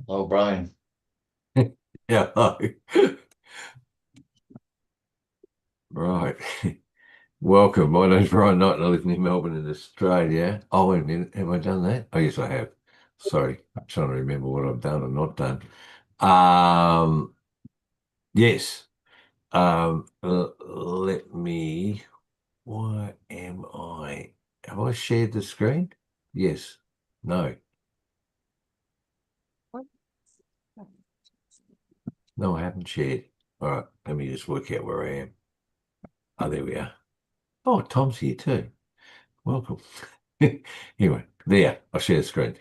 Oh, Brian. Yeah. Right. Welcome. My name's Brian Knight and I live near Melbourne in Australia. Oh, wait a minute. Have I done that? Oh, yes, I have. Sorry. I'm trying to remember what I've done or not done. Um, yes. Let me. Why am I? Have I shared the screen? Yes. No. No, I haven't shared. All right. Let me just work out where I am. Oh, there we are. Oh, Tom's here too. Welcome. Anyway, there, I'll share the screen.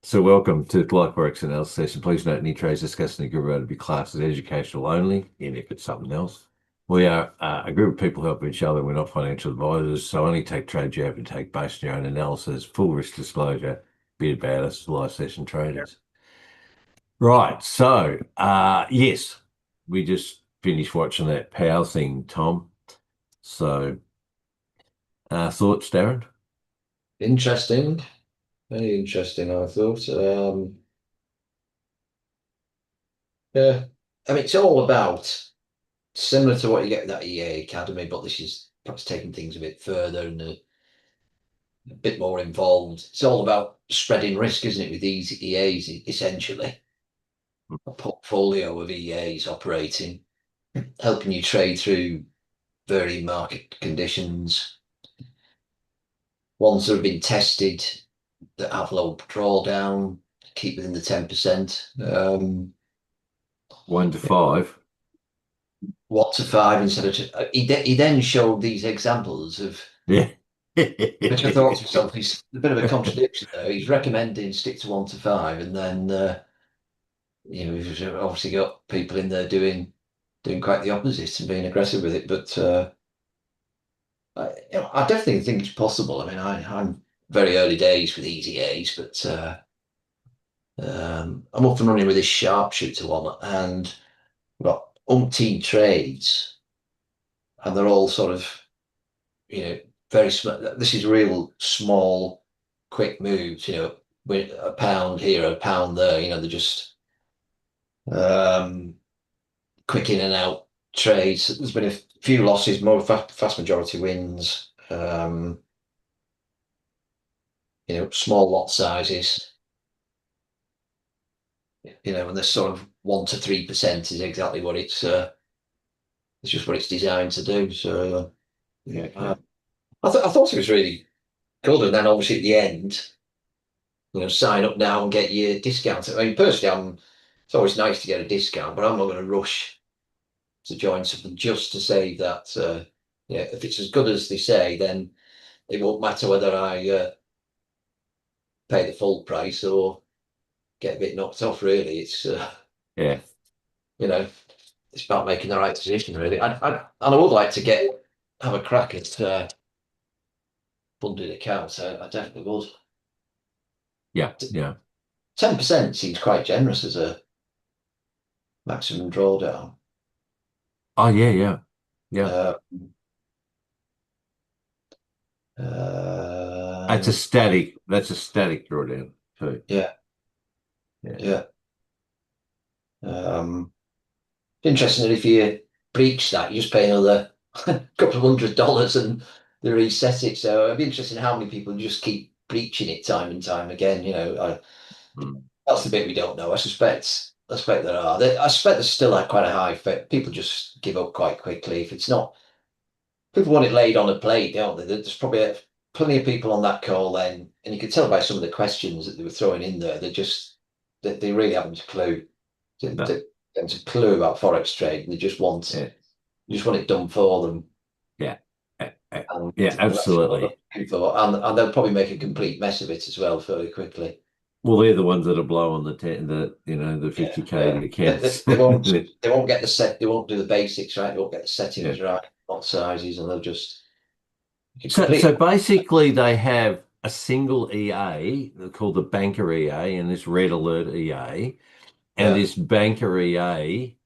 So welcome to the Live FOREX analysis session. Please note any trades discussed in the group are to be classed as educational only, and if it's something else. We are a group of people helping each other. We're not financial advisors, so only take trades you have to take based on your own analysis, full risk disclosure, bit about us, live session traders. Right, so yes, we just finished watching that power thing, Tom. So thoughts, Darren? Interesting. Very interesting, I thought. Yeah. I mean, it's all about similar to what you get with that EA Academy, but this is perhaps taking things a bit further and a bit more involved. It's all about spreading risk, isn't it, with these EAs, essentially. A portfolio of EAs operating, helping you trade through varying market conditions, ones that have been tested that have low drawdown, keep within the 10%. 1 to 5. What to five instead of two. He then showed these examples of, Yeah. which I thought to myself, he's a bit of a contradiction there. He's recommending stick to 1 to 5, and then we've obviously got people in there doing quite the opposite and being aggressive with it. But I definitely think it's possible. I mean, I'm very early days with easy A's, but I'm up and running with this sharpshooter one, and I've got umpteen trades, and they're all sort of very small. This is real small, quick moves. With a pound here, a pound there. They're just um, quick in and out trades. There's been a few losses, more vast majority wins. Small lot sizes. And this sort of 1 to 3% is exactly what it's just what it's designed to do. So Yeah. I thought it was really good. And then obviously at the end, sign up now and get your discount. I mean, personally, it's always nice to get a discount, but I'm not going to rush to join something just to say that, if it's as good as they say, then it won't matter whether I pay the full price or get a bit knocked off, really. Yeah. You know, it's about making the right decision, really. And I would like to have a crack at funded accounts. I definitely would. Yeah. Yeah. 10% seems quite generous as a maximum drawdown. Oh, yeah. Yeah. Yeah. Uh, That's a uh, static. That's a static drawdown too. yeah, Yeah. yeah. Um, Interesting that if you breach that, you just pay another couple of $100 and they reset it. So it'd be interesting how many people just keep breaching it time and time again. Mm. That's the bit we don't know. I suspect there are. I suspect there's still quite a high fit. People just give up quite quickly. If it's not, people want it laid on a plate, don't they? There's probably plenty of people on that call then, and you could tell by some of the questions that they were throwing in there. They really haven't a clue No. to clue about forex trading. Yeah. You just want it done for them, Yeah. and Yeah. that's what they're Absolutely. looking for. And they'll probably make a complete mess of it as well fairly quickly. Well, they're the ones that'll blow on the the Yeah, 50K yeah. accounts. They won't get the set. They won't do the basics right. They won't get the Yeah. settings right, not sizes, and they'll just So complete. basically, they have a single EA called the Banker EA and this Red Alert EA, and Yeah, this Banker EA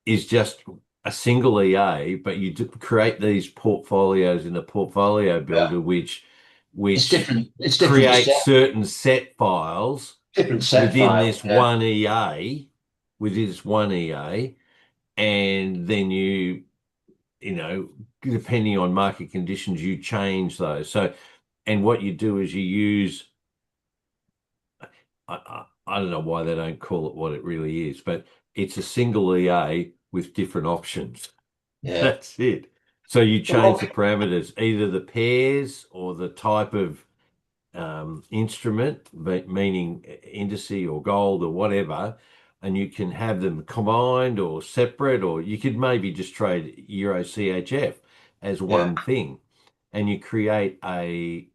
is just a single EA, but you create these portfolios in the portfolio yeah. builder, which It's which different. It's different. creates certain set files different set within files. this Yeah, one EA, within this one EA, and then you know, depending on market conditions, you change those. So, and what you do is you use, I don't know why they don't call it what it really is, but it's a single EA with different options. yeah. That's it. So you Well, change look, the parameters, either the pairs or the type of instrument, meaning indice or gold or whatever, and you can have them combined or separate, or you could maybe just trade Euro CHF as yeah, one thing, and you create a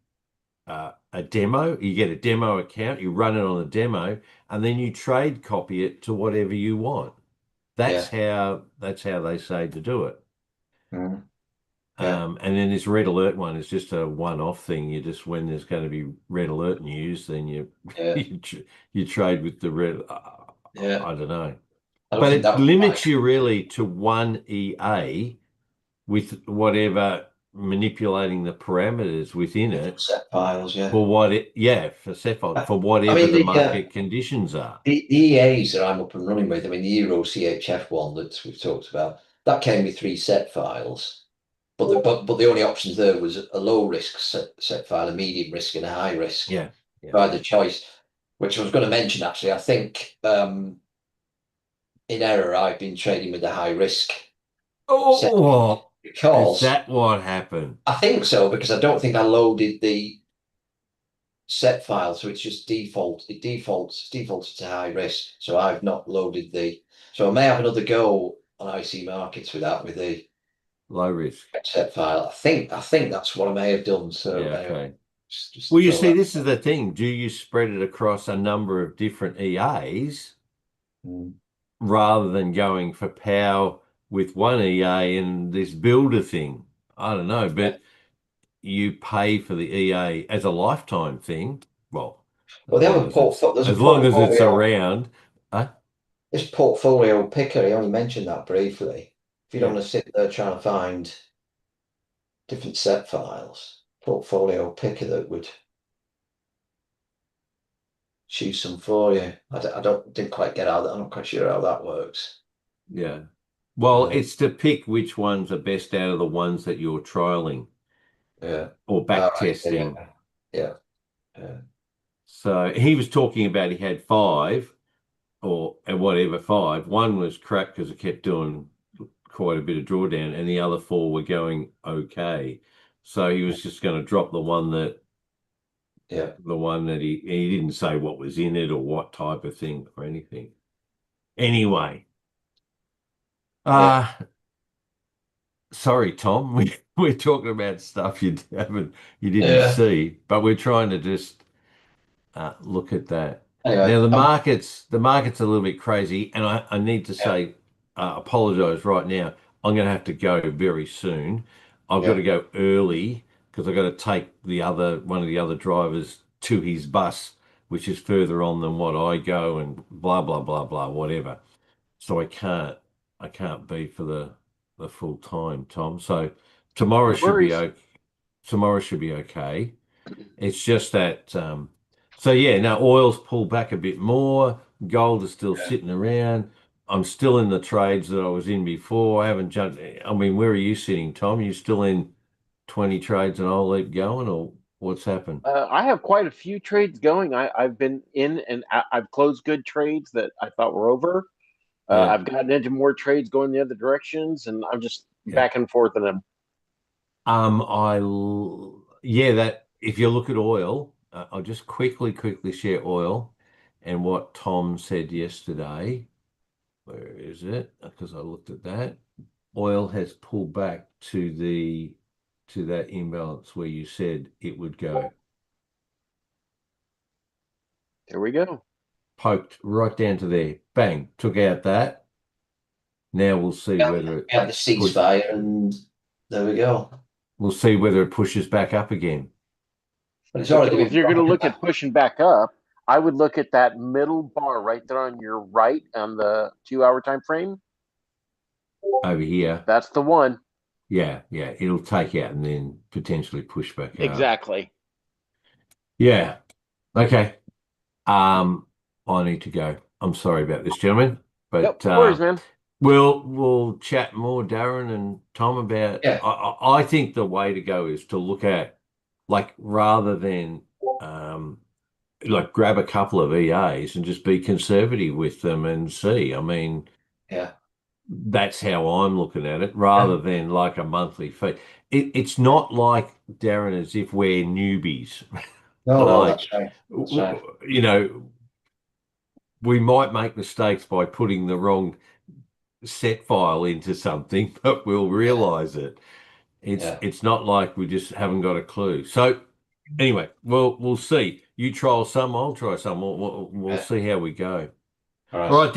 demo. You get a demo account, you run it on a demo, and then you trade copy it to whatever you want. yeah, That's how they say to do it. mm, yeah, And then this red alert one is just a one-off thing. You just when there's going to be red alert news, then you yeah, you trade with the red. yeah. I don't know, I don't but think it that was right. limits you really to one EA with whatever manipulating the parameters within Different it set files. Yeah. for what it yeah for Cepheid I, for I whatever mean the the market conditions are. the EAs that I'm up and running with. I mean the Euro CHF one that we've talked about that came with three set files. But the only options there was a low risk set file, a medium risk, and a high risk Yeah, yeah. by the choice, which I was going to mention actually. I think in error I've been trading with the high risk set Oh, is because that what happened? I think so because I don't think I loaded the set file, so it's just defaults to high risk. So I've not loaded the so I may have another go on IC markets with that with the Low risk. set file. I think that's what I may have done. So Yeah, anyway, okay. just Well, you throw see, that. this is the thing. Do you spread it across a number of different EAs Mm. rather than going for power with one EA and this builder thing? I don't know, Yeah. but you pay for the EA as a lifetime thing. Well, Well, they have a there's a as long as it's portfolio. around. This portfolio picker, he only mentioned that briefly. If you don't Yeah, want to sit there trying to find different set files, portfolio picker that would choose some for you. I don't didn't quite get how that. I'm not quite sure how that works. yeah. Well, Uh, it's to pick which ones are best out of the ones that you're trialing yeah. or All back right. Yeah. testing. Yeah. Yeah. So he was talking about he had five or and whatever five. One was crap because it kept doing quite a bit of drawdown, and the other four were going okay. So he was just going to drop Yeah. the one that he didn't say what was in it or what type of thing or anything. Anyway, Yeah. uh sorry, Tom. We're talking about stuff you didn't Yeah. see, but we're trying to just look at that. Anyway, Now the market's a little bit crazy, and I need to yeah. say, apologize right now. I'm going to have to go very soon. I've got Yeah. to go early because I've got to take one of the other drivers to his bus, which is further on than what I go, and blah blah blah blah whatever. So I can't be for the full time, Tom. So tomorrow No should be worries. okay. Tomorrow should be okay. It's just that, so yeah, now oil's pulled back a bit more. Gold is still Yeah. sitting around. I'm still in the trades that I was in before. I haven't jumped. I mean, where are you sitting, Tom? You still in 20 trades and I'll keep going, or what's happened? I have quite a few trades going. I've been in and I've closed good trades that I thought were over. Yeah, I've gotten into more trades going the other directions, and I'm just yeah. back and forth in them. Yeah, that if you look at oil, I'll just quickly share oil and what Tom said yesterday. Where is it? Because I looked at that. Oil has pulled back to that imbalance where you said it would go. There we go. Poked right down to there. Bang, took out that. Now We have the push ceasefire, and there we go. we'll see whether it pushes back up again. But it's already So if been you're going to dropping look back. at pushing back up, I would look at that middle bar right there on your right on the 2 hour time frame. Over here. That's the one. Yeah, yeah. It'll take out and then potentially push back up. Exactly. Yeah. Okay. I need to go. I'm sorry about this, gentlemen, Yep, but no worries, man. we'll chat more, Darren and Tom, about. Yeah. I think the way to go is to look at, like, rather than like grab a couple of EAs and just be conservative with them and see. I mean, Yeah. that's how I'm looking at it, Yeah. rather than like a monthly fee. It's not like, Darren, as if we're newbies. No, Like, that's right. That's right. you know, we might make mistakes by putting the wrong set file into something, but we'll Yeah. realize it. It's Yeah. it's not like we just haven't got a clue. So anyway, we'll see. You trial some, I'll try some. We'll Yeah. see how we go. All All right. right.